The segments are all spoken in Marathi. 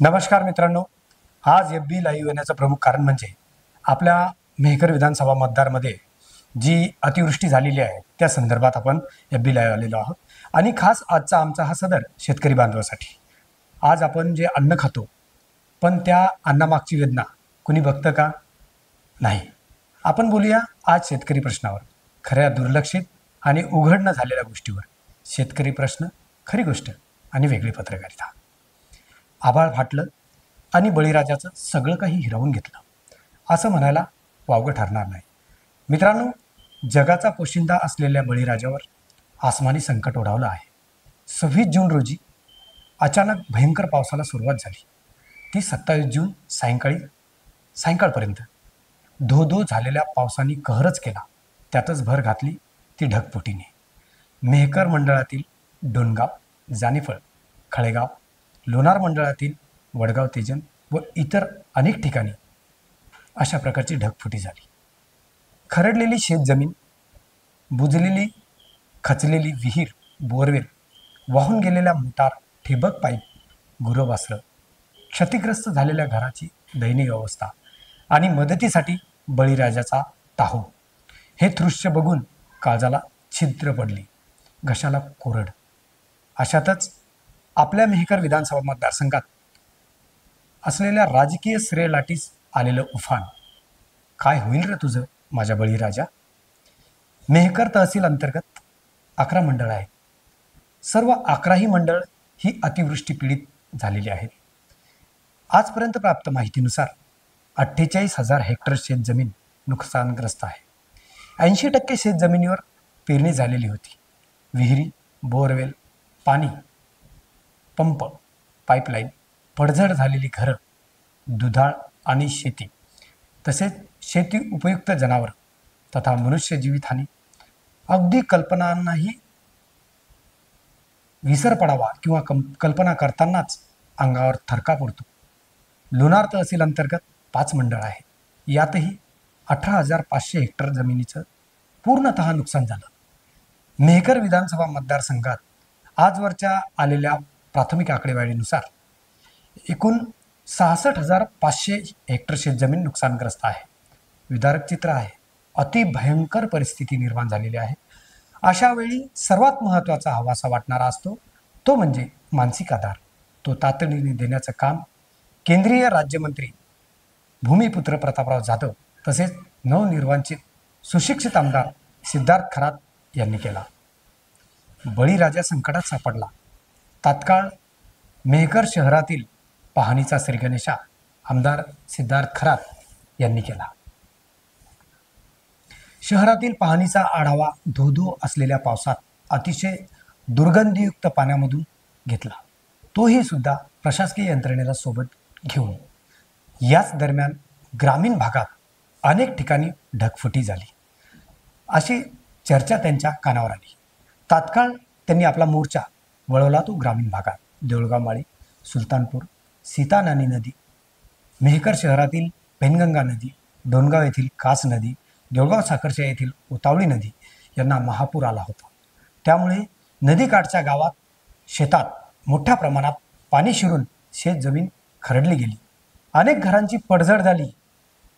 नमस्कार मित्रांनो, आज एफ बी लाईव्ह येण्याचं प्रमुख कारण म्हणजे आपल्या मेहकर विधानसभा मतदारमध्ये जी अतिवृष्टी झालेली आहे त्या संदर्भात आपण एफ बी लाईव्ह आलेलो आहोत. आणि खास आजचा आमचा हा सदर शेतकरी बांधवासाठी. आज आपण जे अन्न खातो पण त्या अन्नामागची वेदना कुणी बघतं का? नाही. आपण बोलूया आज शेतकरी प्रश्नावर, खऱ्या दुर्लक्षित आणि उघड न झालेल्या गोष्टीवर. शेतकरी प्रश्न, खरी गोष्ट आणि वेगळी पत्रकारिता. आभाळ फाटलं आणि बळीराजाचं सगळं काही हिरावून घेतलं असं म्हणायला वावगं ठरणार नाही. मित्रांनो, जगाचा पोशिंदा असलेल्या बळीराजावर आसमानी संकट ओढावलं आहे. 26 जून रोजी अचानक भयंकर पावसाला सुरुवात झाली. ती 27 जून सायंकाळपर्यंत धो झालेल्या पावसाने कहरच केला. त्यातच भर घातली ती ढगफुटीने. मेहकर मंडळातील डोणगाव, जानेफळ, खळेगाव, लोणार मंडळातील वडगाव तेजन व इतर अनेक ठिकाणी अशा प्रकारची ढगफुटी झाली. खरडलेली शेतजमीन, बुजलेली खचलेली विहीर, बोरवेल, वाहून गेलेल्या मोटार, ठिबक पाईप, गुरंवासरं, क्षतिग्रस्त झालेल्या घराची दयनीय अवस्था आणि मदतीसाठी बळीराजाचा टाहो. हे दृश्य बघून काळजाला छिद्र पडली, घशाला कोरड. अशातच आपल्या मेहकर विधानसभा मतदारसंघात असलेल्या राजकीय श्रेयलाटीस आलेलं उफाण. काय होईल रे तुझं माझ्या बळीराजा? मेहकर तहसील अंतर्गत 11 मंडळं आहेत. सर्व 11ही मंडळ ही अतिवृष्टी पीडित झालेली आहेत. आजपर्यंत प्राप्त माहितीनुसार 48,000 हेक्टर शेतजमीन नुकसानग्रस्त आहे. 80% शेतजमिनीवर पेरणी झालेली होती. विहिरी, बोरवेल, पाणी पंप, पाईपलाईन, पडझड झालेली घरं, दुधाळ आणि शेती, तसेच शेती उपयुक्त जनावर तथा मनुष्य जीवितहानी. अगदी कल्पनांनाही विसर पडावा किंवा कल्पना करतानाच अंगावर थरकाप उडतो. लोणार तहसील अंतर्गत 5 मंडळ आहे. यातही 18,500 हेक्टर जमिनीचं पूर्णतः नुकसान झालं. मेहकर विधानसभा मतदारसंघात आजवरच्या आलेल्या प्राथमिक आकडेवारीनुसार एकूण 66,500 हेक्टर शेतजमीन नुकसानग्रस्त आहे. विदारक चित्र आहे. अति भयंकर परिस्थिती निर्माण झालेली आहे. अशा वेळी सर्वात महत्त्वाचा हवासा वाटणारा असतो तो म्हणजे मानसिक आधार. तो तातडीने देण्याचं काम केंद्रीय राज्यमंत्री भूमिपुत्र प्रतापराव जाधव तसेच नवनिर्वाचित सुशिक्षित आमदार सिद्धार्थ खरात यांनी केला. बळीराजा संकटात सापडला. तात्काळ मेहकर शहरातील पाहणीचा श्रीगणेशा आमदार सिद्धार्थ खरात यांनी केला. शहरातील पाहणीचा आढावा धो असलेल्या पावसात अतिशय दुर्गंधीयुक्त पाण्यामधून घेतला, तोही सुद्धा प्रशासकीय यंत्रणेला सोबत घेऊन. याच दरम्यान ग्रामीण भागात अनेक ठिकाणी ढगफुटी झाली अशी चर्चा त्यांच्या कानावर आली. तात्काळ त्यांनी आपला मोर्चा वळवला तो ग्रामीण भागात. देऊळगावमाळी, सुलतानपूर, सीतानानी नदी, मेहकर शहरातील पेनगंगा नदी, डोणगाव येथील कास नदी, देऊळगाव साखरशा येथील उतावळी नदी यांना महापूर आला होता. त्यामुळे नदीकाठच्या गावात, शेतात मोठ्या प्रमाणात पाणी शिरून शेतजमीन खरडली गेली. अनेक घरांची पडझड झाली.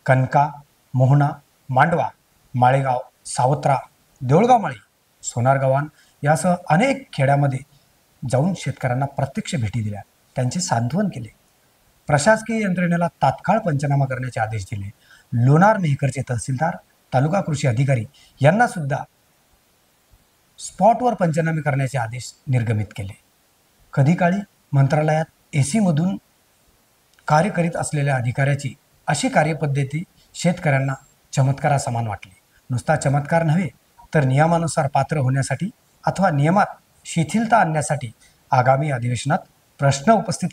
कनका, मोहना, मांडवा, माळेगाव, सावत्रा, देऊळगावमाळी, सोनारगावान यासह अनेक खेड्यामध्ये जाऊन शेतकऱ्यांना प्रत्यक्ष भेटी दिल्या, त्यांचे सांत्वन केले. प्रशासकीय यंत्रणेला तात्काळ पंचनामा करण्याचे आदेश दिले. लोणार मेहकरचे तहसीलदार, तालुका कृषी अधिकारी यांना सुद्धा स्पॉटवर पंचनामे करण्याचे आदेश निर्गमित केले. कधी काळी मंत्रालयात AC मधून कार्य करीत असलेल्या अधिकाऱ्याची अशी कार्यपद्धती शेतकऱ्यांना चमत्कारासमान वाटली. नुसता चमत्कार नव्हे तर नियमानुसार पात्र होण्यासाठी अथवा नियमात शिथिलता आणण्यासाठी आगामी अधिवेशनात प्रश्न उपस्थित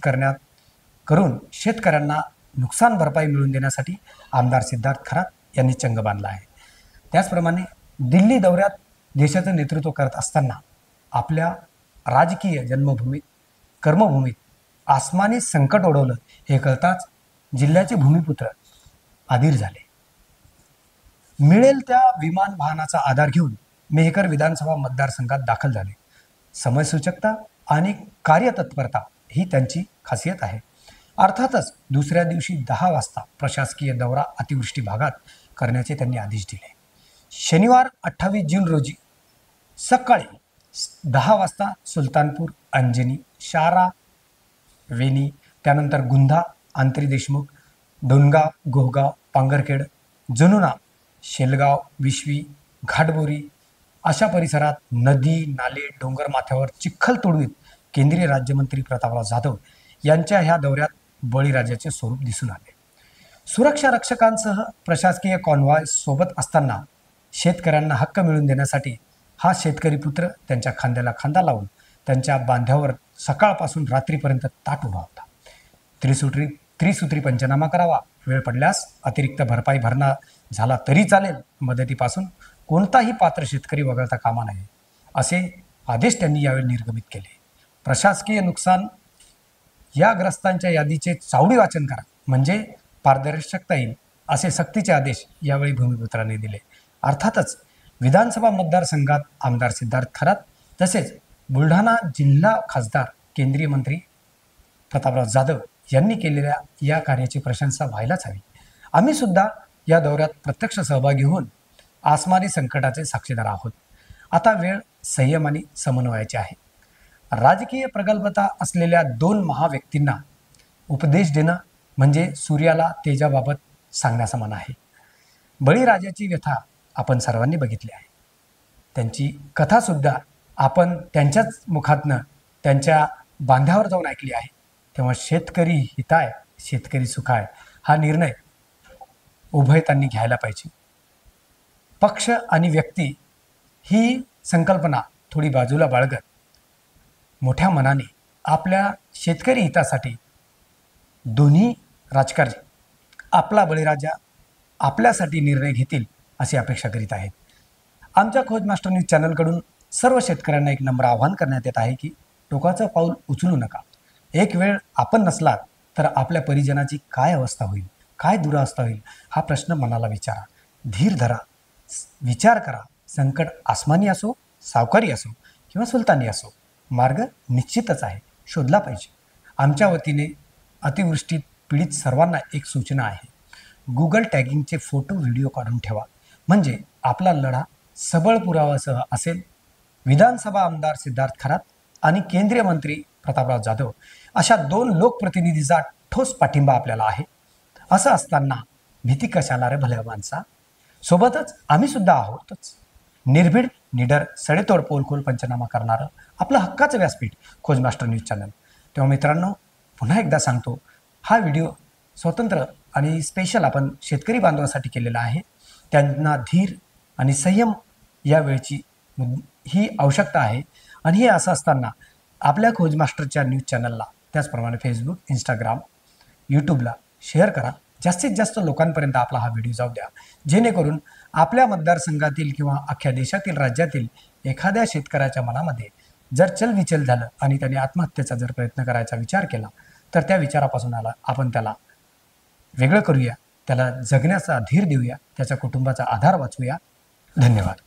करून शेतकऱ्यांना नुकसान भरपाई मिळवून देण्यासाठी आमदार सिद्धार्थ खरात यांनी चंग बांधला आहे. त्याचप्रमाणे दिल्ली दौऱ्यात देशाचं नेतृत्व करत असताना आपल्या राजकीय जन्मभूमीत, कर्मभूमीत आसमानी संकट ओढवलं हे कळताच जिल्ह्याचे भूमिपुत्र अधीर झाले. मिळेल त्या विमान वाहनाचा आधार घेऊन मेहकर विधानसभा मतदारसंघात दाखल झाले. समयसूचकता आणि कार्यतत्परता ही त्यांची खासियत आहे. अर्थातच दुसऱ्या दिवशी 10 वाजता प्रशासकीय दौरा अतिवृष्टी भागात करण्याचे त्यांनी आदेश दिले. शनिवार 28 जून रोजी सकाळी 10 वाजता सुलतानपूर, अंजनी, शारा, वेणी, त्यानंतर गुंधा, आंतरी देशमुख, डोनगाव, गोहगाव, पांगरखेड, जुनुना, शेलगाव, विश्वी, घाटबोरी अशा परिसरात नदी, नाले, डोंगर माथ्यावर चिखल तुडवीत केंद्रीय राज्यमंत्री प्रतापराव जाधव यांच्या ह्या दौऱ्यात बळीराजाचे स्वरूप दिसून आले. सुरक्षा रक्षकांसह प्रशासकीय कॉन्व्हॉय सोबत असताना शेतकऱ्यांना हक्क मिळवून देण्यासाठी हा शेतकरी पुत्र त्यांच्या खांद्याला खांदा लावून त्यांच्या बांध्यावर सकाळपासून रात्रीपर्यंत ताट उभा होता. त्रिसूत्री पंचनामा करावा, वेळ पडल्यास अतिरिक्त भरपाई भरणा झाला तरी चालेल, मदतीपासून कोणताही पात्र शेतकरी वगळता कामा नये असे आदेश त्यांनी यावेळी निर्गमित केले. प्रशासकीय नुकसान या ग्रस्तांच्या यादीचे चावडी वाचन करा म्हणजे पारदर्शकता येईल असे सक्तीचे आदेश यावेळी भूमिपुत्रांनी दिले. अर्थातच विधानसभा मतदारसंघात आमदार सिद्धार्थ खरात तसेच बुलढाणा जिल्हा खासदार केंद्रीय मंत्री प्रतापराव जाधव यांनी केलेल्या या कार्याची प्रशंसा व्हायलाच हवी. आम्ही सुद्धा या दौऱ्यात प्रत्यक्ष सहभागी होऊन आसमानी संकटाचे साक्षीदार आहोत. आता वेळ संयम आणि समन्वयाची आहे. राजकीय प्रगल्भता असलेल्या दोन महाव्यक्तींना उपदेश देणं म्हणजे सूर्याला तेजाबाबत सांगण्यासमान आहे. बळीराजाची व्यथा आपण सर्वांनी बघितली आहे. त्यांची कथासुद्धा आपण त्यांच्याच मुखातनं त्यांच्या बांध्यावर जाऊन ऐकली आहे. तेव्हा शेतकरी हिताय, शेतकरी सुखाय हा निर्णय उभयतांनी घ्यायला पाहिजे. पक्ष आणि व्यक्ती ही संकल्पना थोडी बाजूला बाळगत मोठ्या मनाने आपल्या शेतकरी हितासाठी दोन्ही राजकारणी आपला बळीराजा आपल्यासाठी निर्णय घेतील अशी अपेक्षा करीत आहेत. आमच्या खोज मास्टर न्यूज चॅनलकडून सर्व शेतकऱ्यांना एक नम्र आवाहन करण्यात येत आहे की टोकाचं पाऊल उचलू नका. एक वेळ आपण नसलात तर आपल्या परिजनाची काय अवस्था होईल, काय दुरावस्था होईल हा प्रश्न मनाला विचारा. धीर धरा, विचार करा. संकट आसमानी असो, सावकारी असो किंवा सुलतानी असो, मार्ग निश्चितच आहे, शोधला पाहिजे. आमच्या वतीने अतिवृष्टीत पीडित सर्वांना एक सूचना आहे. गुगल टॅगिंगचे फोटो व्हिडिओ काढून ठेवा म्हणजे आपला लढा सबळ पुरावासह असेल. विधानसभा आमदार सिद्धार्थ खरात आणि केंद्रीय मंत्री प्रतापराव जाधव अशा दोन लोकप्रतिनिधीचा ठोस पाठिंबा आपल्याला आहे. असं असताना भीती कशाला रे भल्या माणसा. सोबतच आम्ही सुद्धा आहोतच. निर्भीड, निडर, सडेतोड पोलखोल पंचनामा करणारं आपलं हक्काचं व्यासपीठ खोज मास्टर न्यूज चॅनल. तेव्हा मित्रांनो पुन्हा एकदा सांगतो, हा व्हिडिओ स्वतंत्र आणि स्पेशल आपण शेतकरी बांधवासाठी केलेला आहे. त्यांना धीर आणि संयम या वेळची ही आवश्यकता आहे. आणि हे असं असताना आपल्या खोज मास्टरच्या न्यूज चॅनलला त्याचप्रमाणे फेसबुक, इंस्टाग्राम, यूट्यूबला शेअर करा. जास्तीत जास्त लोकांपर्यंत आपला हा व्हिडिओ जाऊ द्या, जेणेकरून आपल्या मतदारसंघातील किंवा अख्ख्या देशातील, राज्यातील एखाद्या शेतकऱ्याच्या मनामध्ये जर चलविचल झालं आणि त्याने आत्महत्येचा जर प्रयत्न करायचा विचार केला तर त्या विचारापासून आपण त्याला वेगळं करूया, त्याला जगण्याचा धीर देऊया, त्याच्या कुटुंबाचा आधार वाचवूया. धन्यवाद.